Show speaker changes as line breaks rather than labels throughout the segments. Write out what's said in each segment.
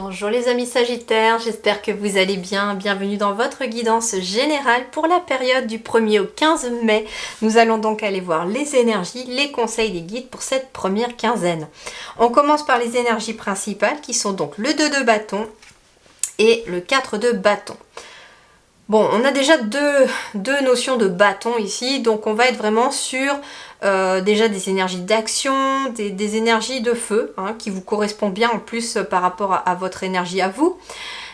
Bonjour les amis Sagittaires, j'espère que vous allez bien. Bienvenue dans votre guidance générale pour la période du 1er au 15 mai. Nous allons donc aller voir les énergies, les conseils des guides pour cette première quinzaine. On commence par les énergies principales qui sont donc le 2 de bâton et le 4 de bâton. Bon, on a déjà deux notions de bâton ici, donc on va être vraiment sur déjà des énergies d'action, des énergies de feu, hein, qui vous correspondent bien en plus par rapport à votre énergie à vous.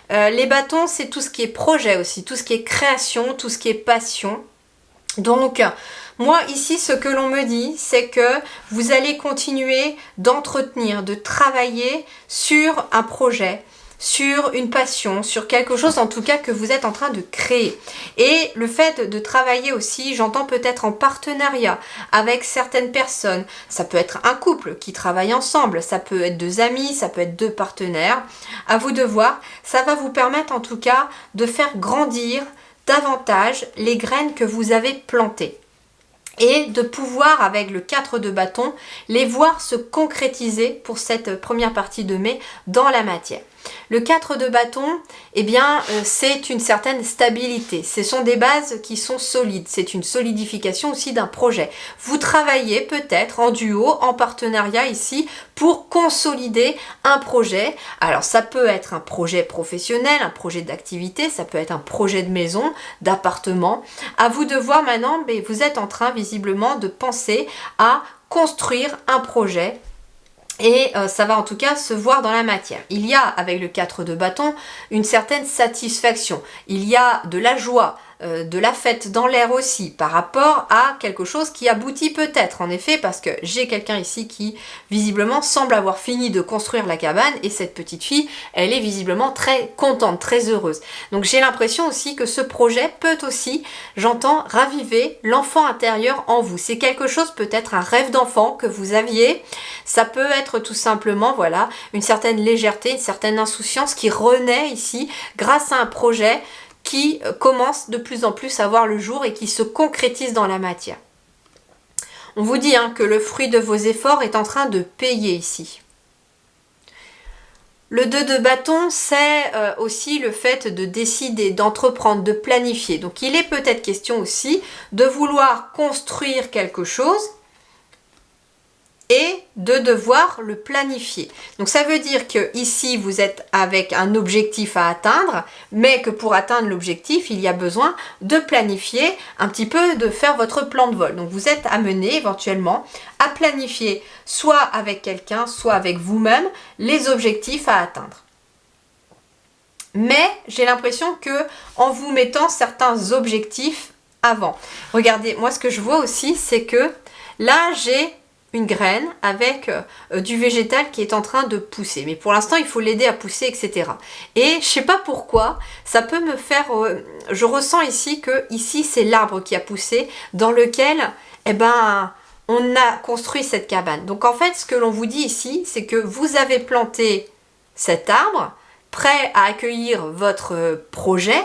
Les bâtons, c'est tout ce qui est projet aussi, tout ce qui est création, tout ce qui est passion. Donc, moi ici, ce que l'on me dit, c'est que vous allez continuer d'entretenir, de travailler sur un projet, sur une passion, sur quelque chose en tout cas que vous êtes en train de créer. Et le fait de travailler aussi, j'entends peut-être en partenariat avec certaines personnes. Ça peut être un couple qui travaille ensemble, ça peut être deux amis, ça peut être deux partenaires. À vous de voir, ça va vous permettre en tout cas de faire grandir davantage les graines que vous avez plantées. Et de pouvoir, avec le 4 de bâton, les voir se concrétiser pour cette première partie de mai dans la matière. Le 4 de bâton, eh bien, c'est une certaine stabilité. Ce sont des bases qui sont solides. C'est une solidification aussi d'un projet. Vous travaillez peut-être en duo, en partenariat ici, pour consolider un projet. Alors, ça peut être un projet professionnel, un projet d'activité, ça peut être un projet de maison, d'appartement. À vous de voir maintenant, mais vous êtes en train visiblement de penser à construire un projet. Et ça va en tout cas se voir dans la matière. Il y a, avec le 4 de bâton, une certaine satisfaction. Il y a de la joie, de la fête dans l'air aussi, par rapport à quelque chose qui aboutit peut-être, en effet, parce que j'ai quelqu'un ici qui, visiblement, semble avoir fini de construire la cabane, et cette petite fille, elle est visiblement très contente, très heureuse. Donc j'ai l'impression aussi que ce projet peut aussi, j'entends, raviver l'enfant intérieur en vous. C'est quelque chose, peut-être un rêve d'enfant que vous aviez. Ça peut être tout simplement, voilà, une certaine légèreté, une certaine insouciance qui renaît ici grâce à un projet qui commence de plus en plus à voir le jour et qui se concrétise dans la matière. On vous dit que le fruit de vos efforts est en train de payer ici. Le 2 de bâton, c'est aussi le fait de décider, d'entreprendre, de planifier. Donc il est peut-être question aussi de vouloir construire quelque chose et de devoir le planifier. Donc ça veut dire que ici vous êtes avec un objectif à atteindre, mais que pour atteindre l'objectif, il y a besoin de planifier un petit peu, de faire votre plan de vol. Donc vous êtes amené éventuellement à planifier soit avec quelqu'un, soit avec vous-même les objectifs à atteindre. Mais j'ai l'impression que en vous mettant certains objectifs avant. Regardez, moi ce que je vois aussi, c'est que là j'ai une graine avec du végétal qui est en train de pousser. Mais pour l'instant, il faut l'aider à pousser, etc. Et je sais pas pourquoi, ça peut me faire... je ressens ici que ici, c'est l'arbre qui a poussé, dans lequel, on a construit cette cabane. Donc en fait, ce que l'on vous dit ici, c'est que vous avez planté cet arbre, prêt à accueillir votre projet,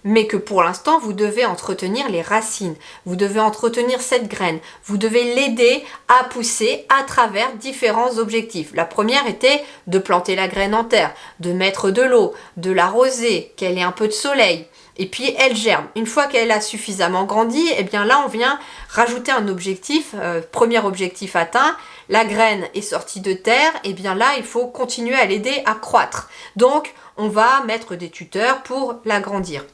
mais que pour l'instant, vous devez entretenir les racines, vous devez entretenir cette graine, vous devez l'aider à pousser à travers différents objectifs. La première était de planter la graine en terre, de mettre de l'eau, de l'arroser, qu'elle ait un peu de soleil, et puis elle germe. Une fois qu'elle a suffisamment grandi, eh bien là, on vient rajouter un objectif, premier objectif atteint, la graine est sortie de terre, et bien là, il faut continuer à l'aider à croître. Donc, on va mettre des tuteurs pour l'agrandir.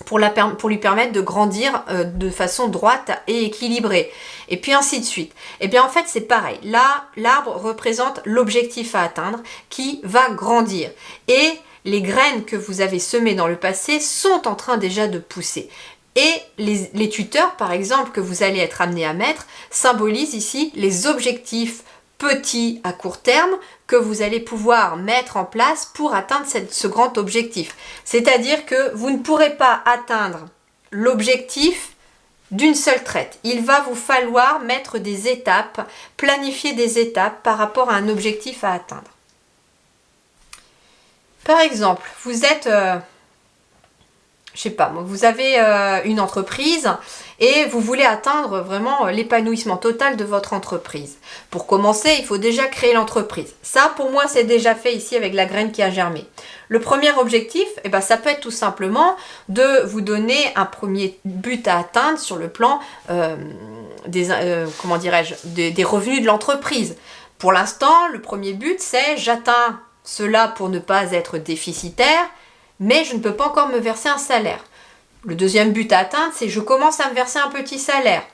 Pour lui permettre de grandir de façon droite et équilibrée. Et puis ainsi de suite. Et bien en fait c'est pareil. Là, l'arbre représente l'objectif à atteindre qui va grandir. Et les graines que vous avez semées dans le passé sont en train déjà de pousser. Et les tuteurs, par exemple, que vous allez être amené à mettre, symbolisent ici les objectifs petits à court terme que vous allez pouvoir mettre en place pour atteindre ce grand objectif. C'est-à-dire que vous ne pourrez pas atteindre l'objectif d'une seule traite. Il va vous falloir mettre des étapes, planifier des étapes par rapport à un objectif à atteindre. Par exemple, vous êtes... je sais pas, vous avez une entreprise et vous voulez atteindre vraiment l'épanouissement total de votre entreprise. Pour commencer, il faut déjà créer l'entreprise. Ça, pour moi, c'est déjà fait ici avec la graine qui a germé. Le premier objectif, ça peut être tout simplement de vous donner un premier but à atteindre sur le plan des revenus de l'entreprise. Pour l'instant, le premier but, c'est j'atteins cela pour ne pas être déficitaire, mais je ne peux pas encore me verser un salaire. Le deuxième but à atteindre, c'est je commence à me verser un petit salaire.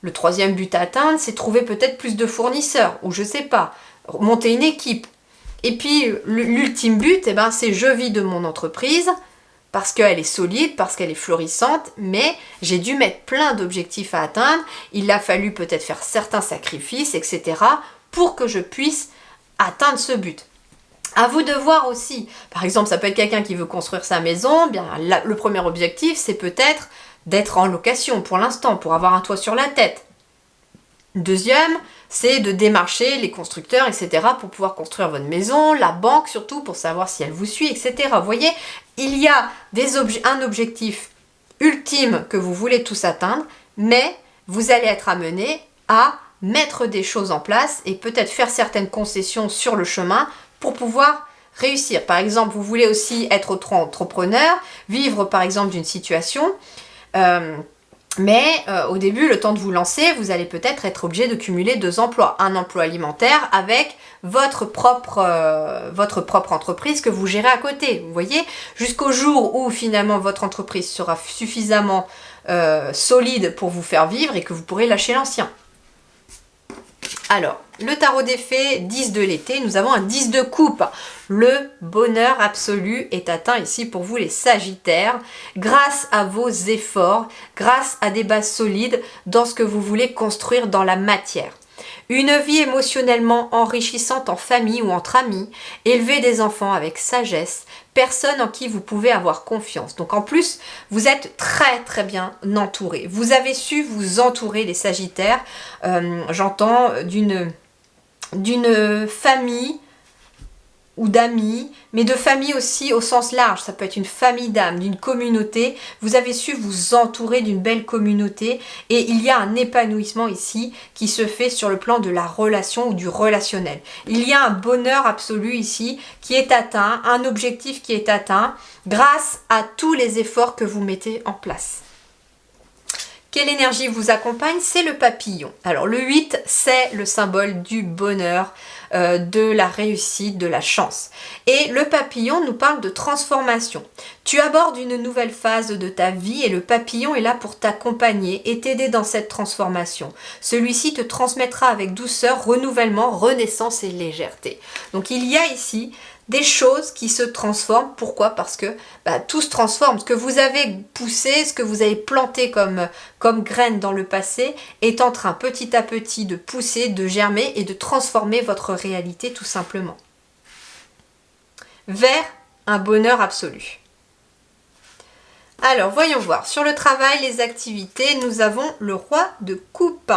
Le troisième but à atteindre, c'est trouver peut-être plus de fournisseurs, ou je sais pas, monter une équipe. Et puis, l'ultime but, c'est je vis de mon entreprise, parce qu'elle est solide, parce qu'elle est florissante, mais j'ai dû mettre plein d'objectifs à atteindre. Il a fallu peut-être faire certains sacrifices, etc., pour que je puisse atteindre ce but. À vous de voir aussi. Par exemple, ça peut être quelqu'un qui veut construire sa maison. Le premier objectif, c'est peut-être d'être en location pour l'instant, pour avoir un toit sur la tête. Deuxième, c'est de démarcher les constructeurs, etc. pour pouvoir construire votre maison, la banque surtout, pour savoir si elle vous suit, etc. Vous voyez, il y a un objectif ultime que vous voulez tous atteindre, mais vous allez être amené à mettre des choses en place et peut-être faire certaines concessions sur le chemin pour pouvoir réussir. Par exemple, vous voulez aussi être entrepreneur, vivre par exemple d'une situation, mais au début, le temps de vous lancer, vous allez peut-être être obligé de cumuler 2 emplois. Un emploi alimentaire avec votre propre entreprise que vous gérez à côté. Vous voyez, jusqu'au jour où finalement votre entreprise sera suffisamment solide pour vous faire vivre et que vous pourrez lâcher l'ancien. Alors, le tarot des fées, 10 de l'été, nous avons un 10 de coupe. Le bonheur absolu est atteint ici pour vous les Sagittaires, grâce à vos efforts, grâce à des bases solides dans ce que vous voulez construire dans la matière. Une vie émotionnellement enrichissante en famille ou entre amis, élever des enfants avec sagesse, personne en qui vous pouvez avoir confiance. Donc en plus, vous êtes très très bien entourés. Vous avez su vous entourer les Sagittaires, j'entends d'une famille ou d'amis, mais de famille aussi au sens large. Ça peut être une famille d'âmes, d'une communauté. Vous avez su vous entourer d'une belle communauté et il y a un épanouissement ici qui se fait sur le plan de la relation ou du relationnel. Il y a un bonheur absolu ici qui est atteint, un objectif qui est atteint grâce à tous les efforts que vous mettez en place. Quelle énergie vous accompagne? C'est le papillon. Alors le 8, c'est le symbole du bonheur, de la réussite, de la chance. Et le papillon nous parle de transformation. Tu abordes une nouvelle phase de ta vie et le papillon est là pour t'accompagner et t'aider dans cette transformation. Celui-ci te transmettra avec douceur, renouvellement, renaissance et légèreté. Donc il y a ici des choses qui se transforment. Pourquoi? Parce que tout se transforme. Ce que vous avez poussé, ce que vous avez planté comme graine dans le passé est en train petit à petit de pousser, de germer et de transformer votre réalité tout simplement. Vers un bonheur absolu. Alors, voyons voir. Sur le travail, les activités, nous avons le roi de coupe.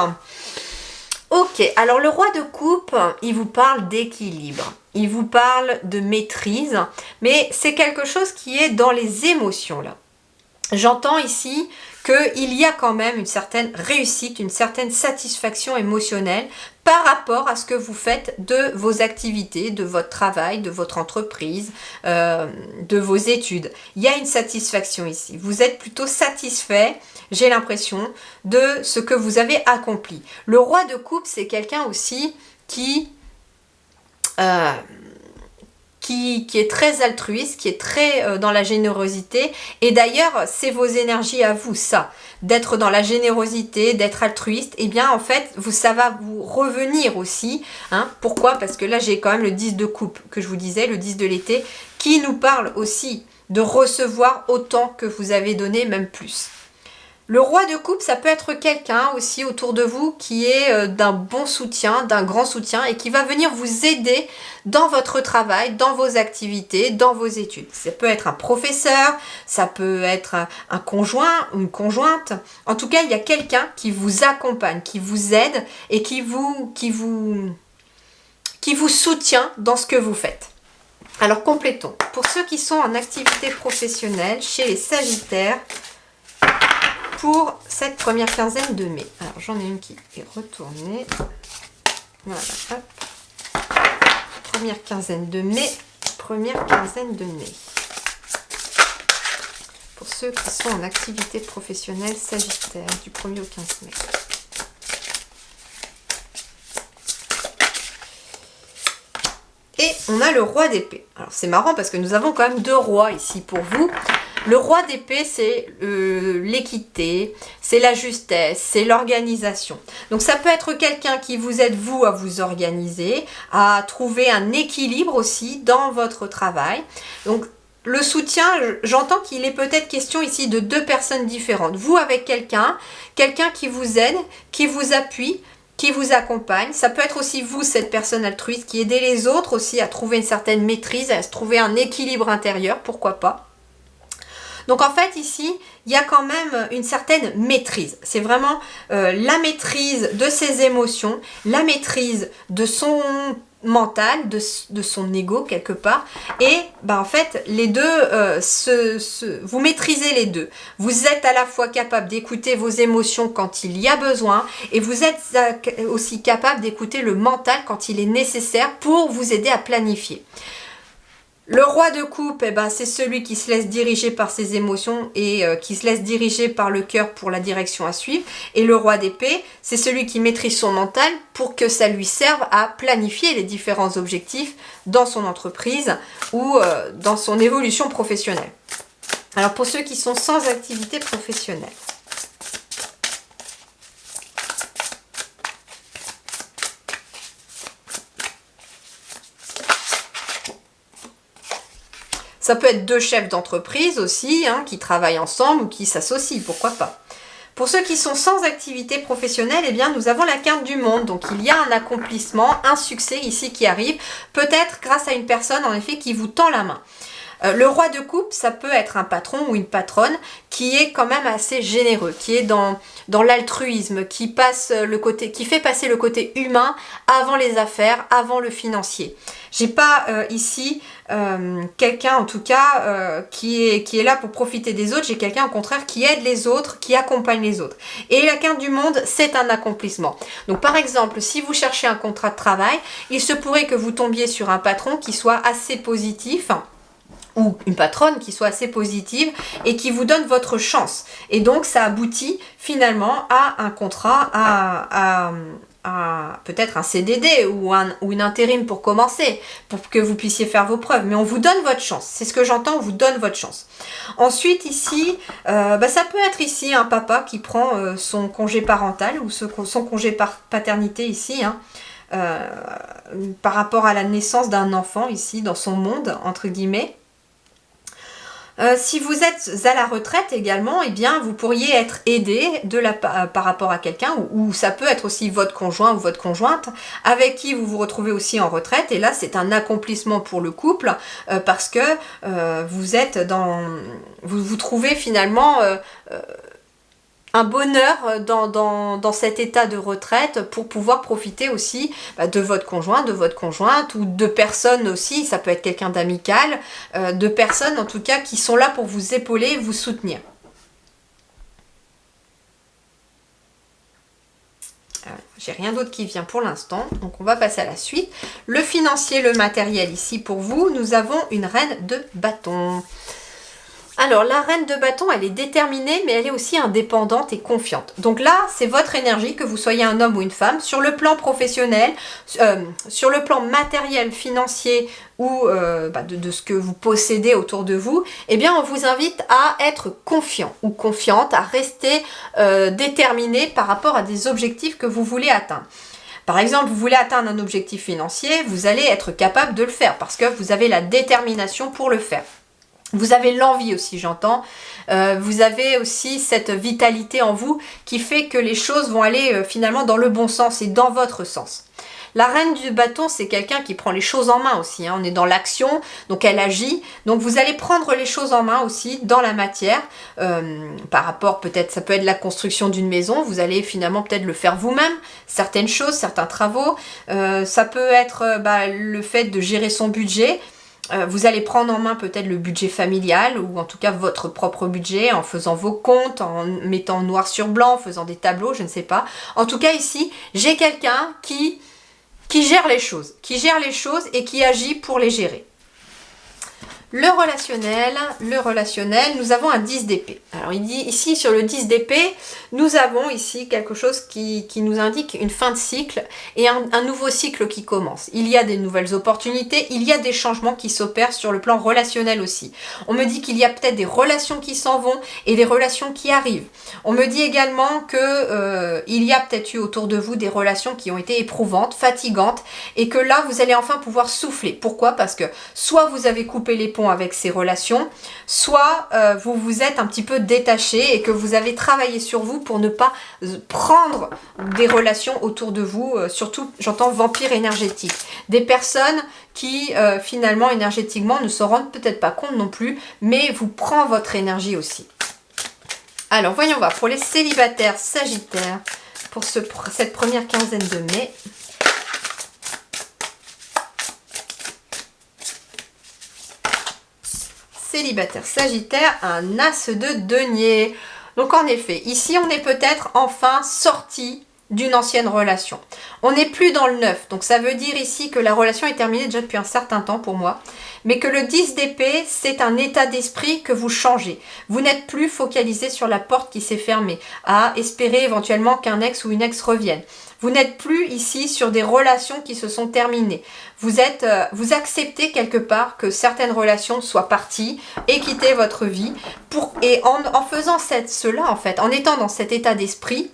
Ok, alors le roi de coupe, il vous parle d'équilibre. Il vous parle de maîtrise, mais c'est quelque chose qui est dans les émotions là. J'entends ici qu'il y a quand même une certaine réussite, une certaine satisfaction émotionnelle par rapport à ce que vous faites de vos activités, de votre travail, de votre entreprise, de vos études. Il y a une satisfaction ici. Vous êtes plutôt satisfait, j'ai l'impression, de ce que vous avez accompli. Le roi de coupe, c'est quelqu'un aussi qui est très altruiste, qui est très dans la générosité. Et d'ailleurs, c'est vos énergies à vous, ça. D'être dans la générosité, d'être altruiste. Et bien, en fait, ça va vous revenir aussi. Hein. Pourquoi? Parce que là, j'ai quand même le 10 de coupe que je vous disais, le 10 de l'été, qui nous parle aussi de recevoir autant que vous avez donné, même plus. Le roi de coupe, ça peut être quelqu'un aussi autour de vous qui est d'un bon soutien, d'un grand soutien et qui va venir vous aider dans votre travail, dans vos activités, dans vos études. Ça peut être un professeur, ça peut être un conjoint ou une conjointe. En tout cas, il y a quelqu'un qui vous accompagne, qui vous aide et qui vous soutient dans ce que vous faites. Alors, complétons. Pour ceux qui sont en activité professionnelle, chez les Sagittaires, pour cette première quinzaine de mai. Alors j'en ai une qui est retournée. Voilà, hop. Première quinzaine de mai. Première quinzaine de mai. Pour ceux qui sont en activité professionnelle Sagittaire, du 1er au 15 mai. Et on a le roi d'épée. Alors c'est marrant parce que nous avons quand même 2 rois ici pour vous. Le roi d'épée, c'est l'équité, c'est la justesse, c'est l'organisation. Donc ça peut être quelqu'un qui vous aide vous à vous organiser, à trouver un équilibre aussi dans votre travail. Donc le soutien, j'entends qu'il est peut-être question ici de 2 personnes différentes. Vous avec quelqu'un qui vous aide, qui vous appuie, qui vous accompagne. Ça peut être aussi vous, cette personne altruiste, qui aide les autres aussi à trouver une certaine maîtrise, à se trouver un équilibre intérieur, pourquoi pas. Donc en fait ici, il y a quand même une certaine maîtrise. C'est vraiment la maîtrise de ses émotions, la maîtrise de son mental, de son ego quelque part. Et en fait, les deux, vous maîtrisez les deux. Vous êtes à la fois capable d'écouter vos émotions quand il y a besoin et vous êtes aussi capable d'écouter le mental quand il est nécessaire pour vous aider à planifier. Le roi de coupe, c'est celui qui se laisse diriger par ses émotions et qui se laisse diriger par le cœur pour la direction à suivre. Et le roi d'épée, c'est celui qui maîtrise son mental pour que ça lui serve à planifier les différents objectifs dans son entreprise ou dans son évolution professionnelle. Alors pour ceux qui sont sans activité professionnelle. Ça peut être 2 chefs d'entreprise aussi, qui travaillent ensemble ou qui s'associent, pourquoi pas. Pour ceux qui sont sans activité professionnelle, nous avons la carte du monde. Donc il y a un accomplissement, un succès ici qui arrive, peut-être grâce à une personne en effet qui vous tend la main. Le roi de coupe, ça peut être un patron ou une patronne qui est quand même assez généreux, qui est dans l'altruisme, qui fait passer le côté humain avant les affaires, avant le financier. J'ai pas ici quelqu'un en tout cas qui est là pour profiter des autres. J'ai quelqu'un au contraire qui aide les autres, qui accompagne les autres. Et la carte du monde, c'est un accomplissement. Donc par exemple, si vous cherchez un contrat de travail, il se pourrait que vous tombiez sur un patron qui soit assez positif, ou une patronne qui soit assez positive et qui vous donne votre chance. Et donc ça aboutit finalement à un contrat, à peut-être un CDD ou une intérim pour commencer, pour que vous puissiez faire vos preuves. Mais on vous donne votre chance. C'est ce que j'entends, on vous donne votre chance. Ensuite ici, ça peut être ici un papa qui prend son congé parental ou son congé paternité ici, par rapport à la naissance d'un enfant ici dans son monde, entre guillemets. Si vous êtes à la retraite également, vous pourriez être aidé par rapport à quelqu'un ou ça peut être aussi votre conjoint ou votre conjointe avec qui vous vous retrouvez aussi en retraite. Et là, c'est un accomplissement pour le couple parce que vous trouvez finalement un bonheur dans cet état de retraite pour pouvoir profiter aussi de votre conjoint, de votre conjointe ou de personnes aussi, ça peut être quelqu'un d'amical, de personnes en tout cas qui sont là pour vous épauler, vous soutenir. J'ai rien d'autre qui vient pour l'instant, donc on va passer à la suite. Le financier, le matériel ici pour vous, nous avons une reine de bâton. Alors, la reine de bâton, elle est déterminée, mais elle est aussi indépendante et confiante. Donc là, c'est votre énergie, que vous soyez un homme ou une femme. Sur le plan professionnel, sur le plan matériel, financier ou de ce que vous possédez autour de vous, on vous invite à être confiant ou confiante, à rester déterminé par rapport à des objectifs que vous voulez atteindre. Par exemple, vous voulez atteindre un objectif financier, vous allez être capable de le faire parce que vous avez la détermination pour le faire. Vous avez l'envie aussi, j'entends. Vous avez aussi cette vitalité en vous qui fait que les choses vont aller finalement dans le bon sens et dans votre sens. La reine du bâton, c'est quelqu'un qui prend les choses en main aussi. On est dans l'action, donc elle agit. Donc vous allez prendre les choses en main aussi dans la matière. Par rapport, peut-être, ça peut être la construction d'une maison. Vous allez finalement peut-être le faire vous-même. Certaines choses, certains travaux. Ça peut être le fait de gérer son budget. Vous allez prendre en main peut-être le budget familial ou en tout cas votre propre budget en faisant vos comptes, en mettant noir sur blanc, en faisant des tableaux, je ne sais pas. En tout cas ici, j'ai quelqu'un qui gère les choses, et qui agit pour les gérer. Le relationnel, nous avons un 10 d'épée. Alors il dit ici sur le 10 d'épée, nous avons ici quelque chose qui nous indique une fin de cycle et un nouveau cycle qui commence. Il y a des nouvelles opportunités, il y a des changements qui s'opèrent sur le plan relationnel aussi. On me dit qu'il y a peut-être des relations qui s'en vont et des relations qui arrivent. On me dit également que il y a peut-être eu autour de vous des relations qui ont été éprouvantes, fatigantes et que là vous allez enfin pouvoir souffler. Pourquoi? Parce que soit vous avez coupé les ponts avec ces relations, soit vous vous êtes un petit peu détaché et que vous avez travaillé sur vous pour ne pas prendre des relations autour de vous, surtout j'entends vampire énergétique, des personnes qui finalement énergétiquement ne se rendent peut-être pas compte non plus, mais vous prend votre énergie aussi. Alors voyons voir pour les célibataires sagittaires pour cette première quinzaine de mai. Célibataire sagittaire, un as de denier. Donc en effet, ici on est peut-être enfin sorti d'une ancienne relation. On n'est plus dans le neuf, donc ça veut dire ici que la relation est terminée déjà depuis un certain temps pour moi, mais que le 10 d'épée, c'est un état d'esprit que vous changez. Vous n'êtes plus focalisé sur la porte qui s'est fermée, à espérer éventuellement qu'un ex ou une ex revienne. Vous n'êtes plus ici sur des relations qui se sont terminées. Vous acceptez quelque part que certaines relations soient parties et quitter votre vie. Et en faisant cela, en fait, en étant dans cet état d'esprit,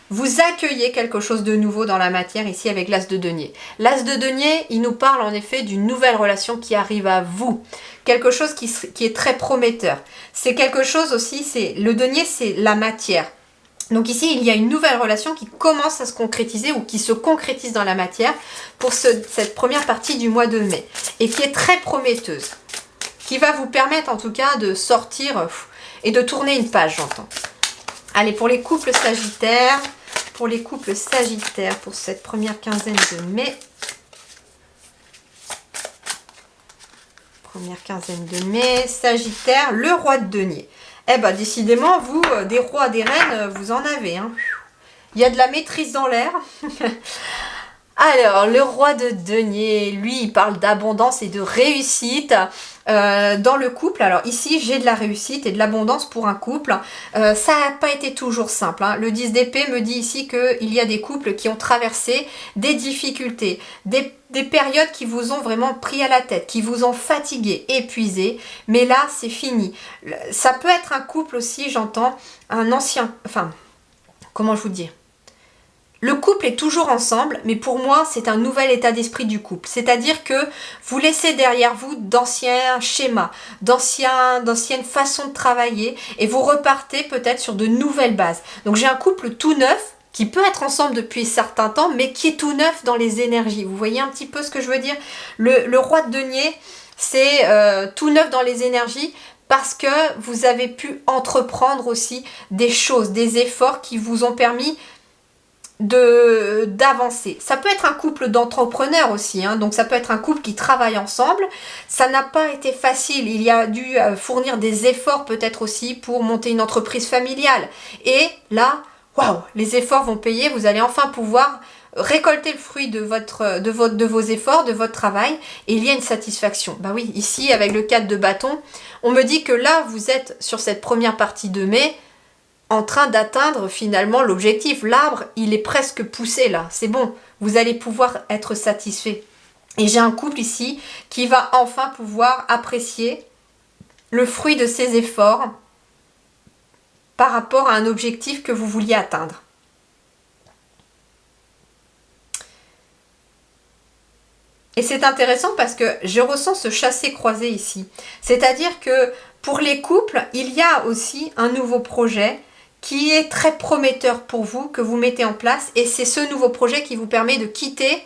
vous accueillez quelque chose de nouveau dans la matière ici avec l'as de denier. L'as de denier, il nous parle en effet d'une nouvelle relation qui arrive à vous. Quelque chose qui est très prometteur. C'est quelque chose aussi, le denier, c'est la matière. Donc ici, il y a une nouvelle relation qui commence à se concrétiser ou qui se concrétise dans la matière pour cette première partie du mois de mai et qui est très prometteuse, qui va vous permettre en tout cas de sortir et de tourner une page, j'entends. Allez, pour les couples sagittaires, pour cette première quinzaine de mai. Première quinzaine de mai, Sagittaire, le roi de denier. Eh bien, décidément, vous, des rois, des reines, vous en avez. Hein. Il y a de la maîtrise dans l'air. Alors, le roi de denier, lui, il parle d'abondance et de réussite dans le couple. Alors ici, j'ai de la réussite et de l'abondance pour un couple. Ça n'a pas été toujours simple. Hein. Le 10 d'épée me dit ici qu'il y a des couples qui ont traversé des difficultés, des périodes qui vous ont vraiment pris à la tête, qui vous ont fatigué, épuisé. Mais là, c'est fini. Ça peut être un couple aussi, j'entends, un ancien... Enfin, comment je vous dis ? Le couple est toujours ensemble, mais pour moi, c'est un nouvel état d'esprit du couple. C'est-à-dire que vous laissez derrière vous d'anciens schémas, d'anciennes façons de travailler, et vous repartez peut-être sur de nouvelles bases. Donc j'ai un couple tout neuf, qui peut être ensemble depuis certains temps, mais qui est tout neuf dans les énergies. Vous voyez un petit peu ce que je veux dire ? Le roi de denier, c'est tout neuf dans les énergies, parce que vous avez pu entreprendre aussi des choses, des efforts qui vous ont permis d'avancer. Ça peut être un couple d'entrepreneurs aussi, hein, donc ça peut être un couple qui travaille ensemble. Ça n'a pas été facile, il y a dû fournir des efforts peut-être aussi pour monter une entreprise familiale. Et là, waouh, les efforts vont payer, vous allez enfin pouvoir récolter le fruit de vos efforts, de votre travail, et il y a une satisfaction. Bah oui, ici avec le 4 de bâton, on me dit que là, vous êtes sur cette première partie de mai, en train d'atteindre finalement l'objectif. L'arbre, il est presque poussé là. C'est bon, vous allez pouvoir être satisfait. Et j'ai un couple ici qui va enfin pouvoir apprécier le fruit de ses efforts par rapport à un objectif que vous vouliez atteindre. Et c'est intéressant parce que je ressens ce chassé-croisé ici. C'est-à-dire que pour les couples, il y a aussi un nouveau projet qui est très prometteur pour vous, que vous mettez en place. Et c'est ce nouveau projet qui vous permet de quitter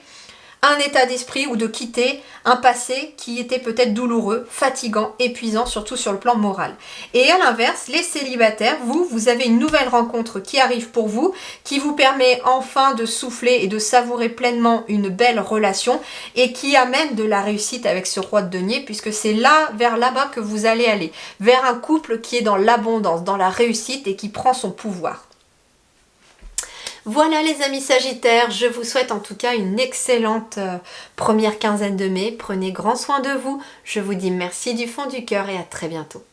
un état d'esprit ou de quitter un passé qui était peut-être douloureux, fatigant, épuisant, surtout sur le plan moral. Et à l'inverse, les célibataires, vous avez une nouvelle rencontre qui arrive pour vous, qui vous permet enfin de souffler et de savourer pleinement une belle relation et qui amène de la réussite avec ce roi de denier, puisque c'est là, vers là-bas que vous allez aller, vers un couple qui est dans l'abondance, dans la réussite et qui prend son pouvoir. Voilà les amis Sagittaires, je vous souhaite en tout cas une excellente première quinzaine de mai. Prenez grand soin de vous. Je vous dis merci du fond du cœur et à très bientôt.